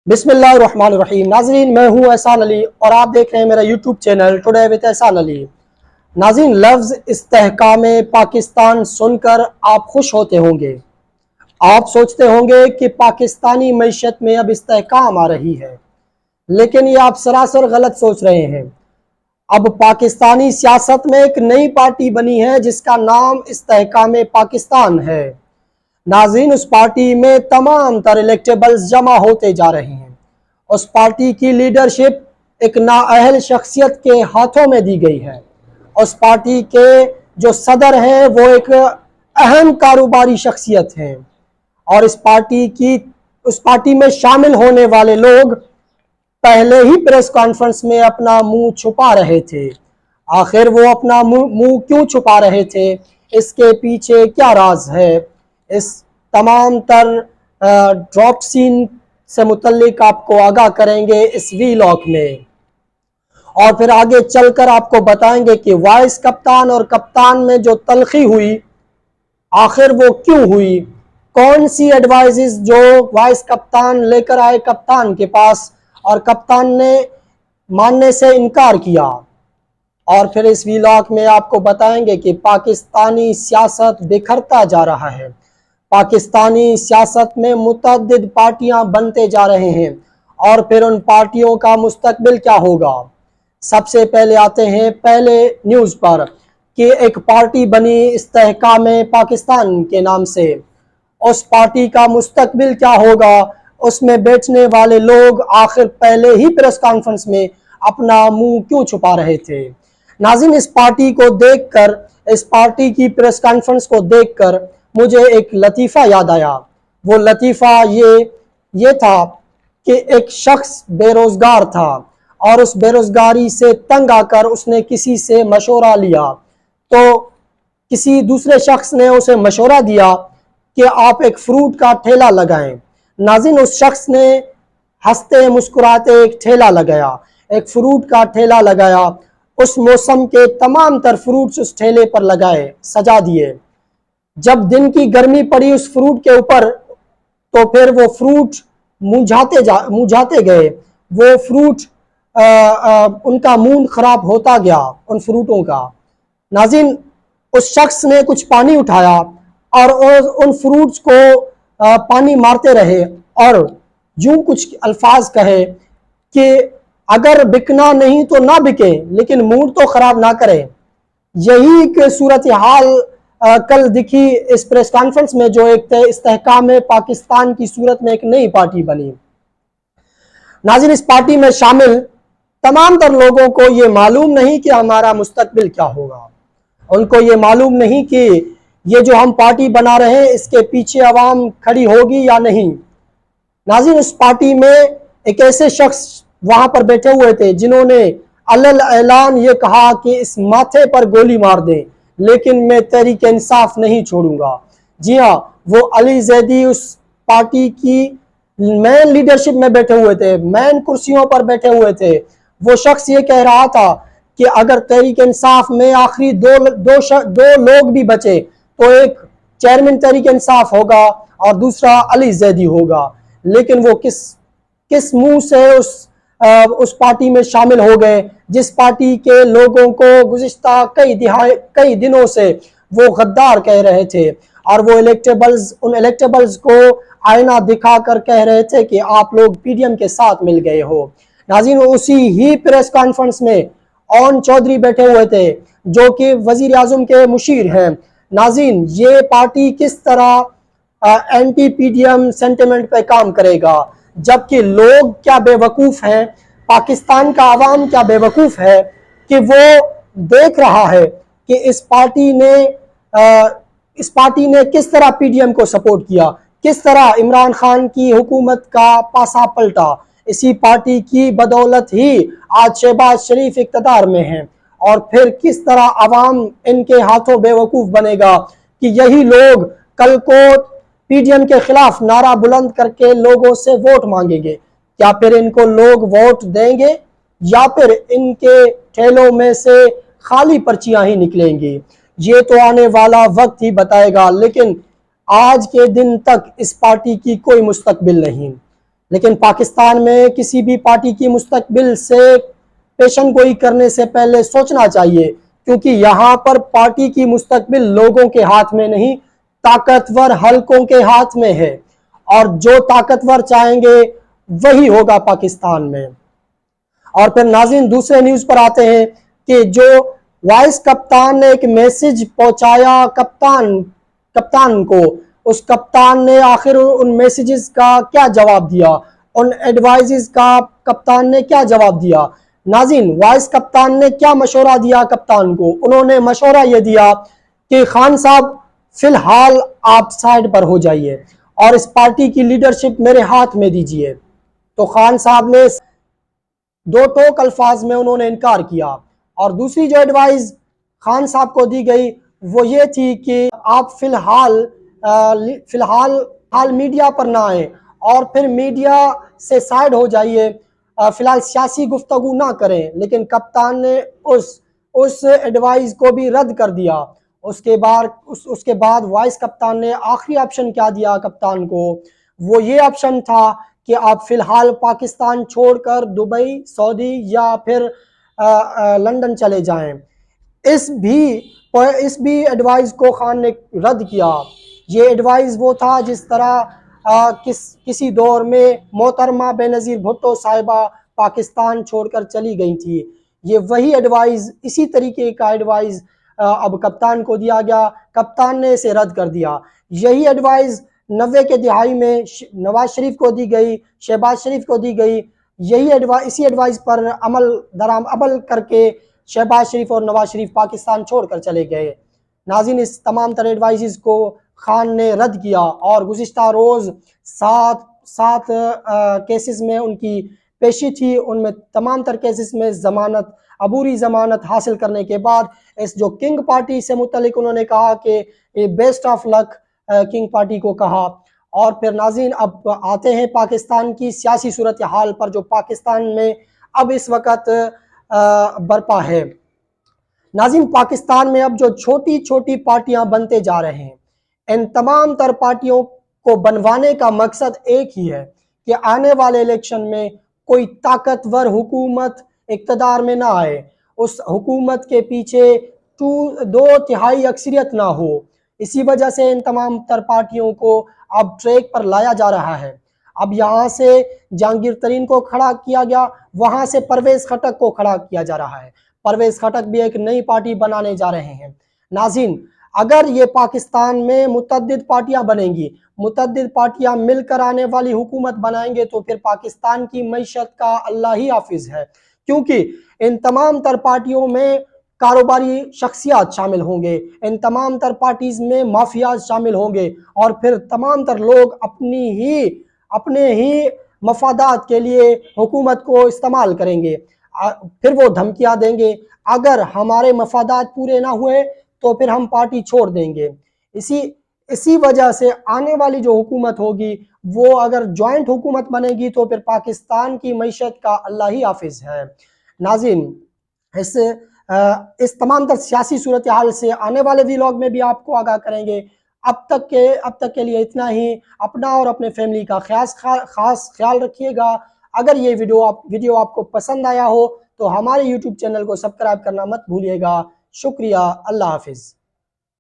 बिस्मिल्लाहिर्रहमानिर्रहीम। नाज़रीन, मैं हूँ एहसान अली और आप देख रहे हैं मेरा यूट्यूब चैनल टुडे विद एहसान अली। नाज़रीन, लफ्ज़ इस्तेहकाम पाकिस्तान सुनकर आप खुश होते होंगे। आप सोचते होंगे कि पाकिस्तानी मईशत में अब इस्तेहकाम आ रही है, लेकिन ये आप सरासर गलत सोच रहे हैं। अब पाकिस्तानी सियासत में एक नई पार्टी बनी है जिसका नाम इस्तेहकाम पाकिस्तान है। नाज़रीन, उस पार्टी में तमाम तर इलेक्टेबल्स जमा होते जा रहे हैं। उस पार्टी की लीडरशिप एक नाअहल शख्सियत के हाथों में दी गई है। उस पार्टी के जो सदर हैं वो एक अहम कारोबारी शख्सियत हैं और उस पार्टी में शामिल होने वाले लोग पहले ही प्रेस कॉन्फ्रेंस में अपना मुंह छुपा रहे थे। आखिर वो अपना मुंह क्यों छुपा रहे थे, इसके पीछे क्या राज है, इस तमाम तर ड्रॉप सीन से मुतल्लिक आपको आगाह करेंगे इस वीलॉग में, और फिर आगे चलकर आपको बताएंगे कि वाइस कप्तान और कप्तान में जो तलखी हुई आखिर वो क्यों हुई, कौन सी एडवाइजेस जो वाइस कप्तान लेकर आए कप्तान के पास और कप्तान ने मानने से इनकार किया। और फिर इस वीलॉग में आपको बताएंगे कि पाकिस्तानी सियासत बिखरता जा रहा है, पाकिस्तानी सियासत में मुतअद्दिद पार्टियां बनते जा रहे हैं और फिर उन पार्टियों का मुस्तकबिल क्या होगा। सबसे पहले आते हैं पहले न्यूज़ पर कि एक पार्टी बनी इस्तेहकाम पाकिस्तान के नाम से। उस पार्टी का मुस्तकबिल क्या होगा, उसमें बैठने वाले लोग आखिर पहले ही प्रेस कॉन्फ्रेंस में अपना मुंह क्यों छुपा रहे थे। नाज़रीन, इस पार्टी को देखकर, इस पार्टी की प्रेस कॉन्फ्रेंस को देखकर मुझे एक लतीफ़ा याद आया। वो लतीफ़ा ये था कि एक शख्स बेरोज़गार था और उस बेरोज़गारी से तंग आकर उसने किसी से मशवरा लिया, तो किसी दूसरे शख्स ने उसे मशवरा दिया कि आप एक फ्रूट का ठेला लगाएं। नाज़रीन, उस शख्स ने हंसते मुस्कुराते एक ठेला लगाया, एक फ्रूट का ठेला लगाया। उस मौसम के तमाम तर फ्रूट्स उस ठेले पर लगाए, सजा दिए। जब दिन की गर्मी पड़ी उस फ्रूट के ऊपर तो फिर वो फ्रूट मुरझाते गए। वो फ्रूट उनका मूड खराब होता गया उन फ्रूटों का। नाज़रीन, उस शख्स ने कुछ पानी उठाया और उन फ्रूट्स को पानी मारते रहे और यूं कुछ अल्फाज कहे कि अगर बिकना नहीं तो ना बिके, लेकिन मूड तो खराब ना करे। यही एक सूरत हाल कल दिखी इस प्रेस कॉन्फ्रेंस में, जो एक इस्तेहकाम पाकिस्तान की सूरत में एक नई पार्टी बनी। नाज़रीन, इस पार्टी में शामिल तमाम तर लोगों को ये मालूम नहीं कि हमारा मुस्तकबिल क्या होगा। उनको ये मालूम नहीं कि ये जो हम पार्टी बना रहे हैं इसके पीछे अवाम खड़ी होगी या नहीं। नाज़रीन, इस पार्टी में एक ऐसे शख्स वहां पर बैठे हुए थे जिन्होंने अलल ऐलान ये कहा कि इस माथे पर गोली मार दें, लेकिन मैं तहरीक इंसाफ नहीं छोड़ूंगा। जी हाँ, वो अली जैदी उस पार्टी की मैन लीडरशिप में बैठे हुए थे, मैन कुर्सियों पर बैठे हुए थे। वो शख्स ये कह रहा था कि अगर तहरीक इंसाफ में आखिरी दो लोग भी बचे तो एक चेयरमैन तहरीक इंसाफ होगा और दूसरा अली जैदी होगा। लेकिन वो किस मुंह से उस पार्टी में शामिल हो गए जिस पार्टी के लोगों को गुज़िश्ता कई दिनों से वो गद्दार कह रहे थे और वो उन इलेक्टेबल्स को आईना दिखाकर कह रहे थे कि आप लोग पीडीएम के साथ मिल गए हो। नाज़रीन, उसी ही प्रेस कॉन्फ्रेंस में ओन चौधरी बैठे हुए थे जो कि वजीर आज़म के मुशीर हैं। नाज़रीन, ये पार्टी किस तरह एंटी पीडीएम सेंटिमेंट पे काम करेगा, जबकि लोग क्या बेवकूफ़ हैं, पाकिस्तान का आवाम क्या बेवकूफ़ है कि वो देख रहा है कि इस पार्टी ने किस तरह पीडीएम को सपोर्ट किया, किस तरह इमरान खान की हुकूमत का पासा पलटा। इसी पार्टी की बदौलत ही आज शहबाज शरीफ इक़्तिदार में हैं और फिर किस तरह अवाम इनके हाथों बेवकूफ़ बनेगा कि यही लोग कल को पीडीएम के खिलाफ नारा बुलंद करके लोगों से वोट मांगेंगे। क्या फिर इनको लोग वोट देंगे या फिर इनके ठेलों में से खाली पर्चियां ही निकलेंगी? ये तो आने वाला वक्त ही बताएगा, लेकिन आज के दिन तक इस पार्टी की कोई मुस्तकबिल नहीं। لیکن پاکستان میں کسی بھی پارٹی کی مستقبل سے پیشن گوئی کرنے سے پہلے سوچنا چاہیے، کیونکہ یہاں پر پارٹی کی مستقبل لوگوں کے ہاتھ میں نہیں، طاقتور حلقوں کے ہاتھ میں ہے، اور جو طاقتور چاہیں گے وہی ہوگا پاکستان میں۔ اور پھر ناظرین دوسرے نیوز پر آتے ہیں کہ جو وائس کپتان نے ایک میسج پہنچایا کپتان کو، اس کپتان نے آخر ان میسیجز کا کیا جواب دیا، ان ایڈوائزز کا کپتان نے کیا جواب دیا؟ ناظرین وائس کپتان نے کیا مشورہ دیا کپتان کو؟ انہوں نے مشورہ یہ دیا کہ خان صاحب فی الحال آپ سائیڈ پر ہو جائیے اور اس پارٹی کی لیڈرشپ میرے ہاتھ میں دیجئے۔ تو خان صاحب نے دو ٹوک الفاظ میں انہوں نے انکار کیا، اور دوسری جو ایڈوائز خان صاحب کو دی گئی وہ یہ تھی کہ آپ فی الحال میڈیا پر نہ آئیں اور پھر میڈیا سے سائیڈ ہو جائیے، فی الحال سیاسی گفتگو نہ کریں۔ لیکن کپتان نے اس ایڈوائز کو بھی رد کر دیا۔ اس کے بعد وائس کپتان نے آخری آپشن کیا دیا کپتان کو؟ وہ یہ آپشن تھا کہ آپ فی الحال پاکستان چھوڑ کر دبئی، سعودی یا پھر لندن چلے جائیں۔ اس بھی ایڈوائز کو خان نے رد کیا۔ یہ ایڈوائز وہ تھا جس طرح کسی دور میں محترمہ بینظیر بھٹو صاحبہ پاکستان چھوڑ کر چلی گئی تھی، یہ وہی ایڈوائز، اسی طریقے کا ایڈوائز اب کپتان کو دیا گیا، کپتان نے اسے رد کر دیا۔ یہی ایڈوائز 90 کے دہائی میں نواز شریف کو دی گئی، شہباز شریف کو دی گئی، اسی ایڈوائز پر عمل کر کے شہباز شریف اور نواز شریف پاکستان چھوڑ کر چلے گئے۔ ناظرین اس تمام تر ایڈوائزز کو خان نے رد کیا، اور گزشتہ روز 7 کیسز میں ان کی پیشی تھی، ان میں تمام تر کیسز میں عبوری ضمانت حاصل کرنے کے بعد اس جو کنگ پارٹی سے متعلق انہوں نے کہا کہ best of luck king party کو کہا۔ اور پھر ناظرین اب آتے ہیں پاکستان کی سیاسی صورتحال پر جو پاکستان میں اب اس وقت برپا ہے۔ ناظرین پاکستان میں اب جو چھوٹی چھوٹی پارٹیاں بنتے جا رہے ہیں، ان تمام تر پارٹیوں کو بنوانے کا مقصد ایک ہی ہے کہ آنے والے الیکشن میں کوئی طاقتور حکومت اقتدار میں نہ آئے، اس حکومت کے پیچھے 2/3 اکثریت نہ ہو۔ اسی وجہ سے ان تمام تر پارٹیوں کو اب ٹریک پر لایا جا رہا ہے۔ اب یہاں سے جہانگیر ترین کو کھڑا کیا گیا، وہاں سے پرویز خٹک کو کھڑا کیا جا رہا ہے۔ پرویز خٹک بھی ایک نئی پارٹی بنانے جا رہے ہیں۔ ناظرین اگر یہ پاکستان میں متعدد پارٹیاں بنیں گی، متعدد پارٹیاں مل کر آنے والی حکومت بنائیں گے، تو پھر پاکستان کی معیشت کا اللہ ہی حافظ ہے، کیونکہ ان تمام تر پارٹیوں میں کاروباری شخصیات شامل ہوں گے، ان تمام تر پارٹیز میں مافیاز شامل ہوں گے، اور پھر تمام تر لوگ اپنے ہی مفادات کے لیے حکومت کو استعمال کریں گے، پھر وہ دھمکیاں دیں گے اگر ہمارے مفادات پورے نہ ہوئے تو پھر ہم پارٹی چھوڑ دیں گے۔ اسی وجہ سے آنے والی جو حکومت ہوگی وہ اگر جوائنٹ حکومت بنے گی تو پھر پاکستان کی معیشت کا اللہ ہی حافظ ہے۔ ناظرین اس تمام تر سیاسی صورتحال سے آنے والے ویلاگ میں بھی آپ کو آگاہ کریں گے۔ اب تک کے لیے اتنا ہی۔ اپنا اور اپنے فیملی کا خاص خیال رکھیے گا۔ اگر یہ ویڈیو آپ کو پسند آیا ہو تو ہمارے یوٹیوب چینل کو سبسکرائب کرنا مت بھولیے گا۔ شکریہ، اللہ حافظ۔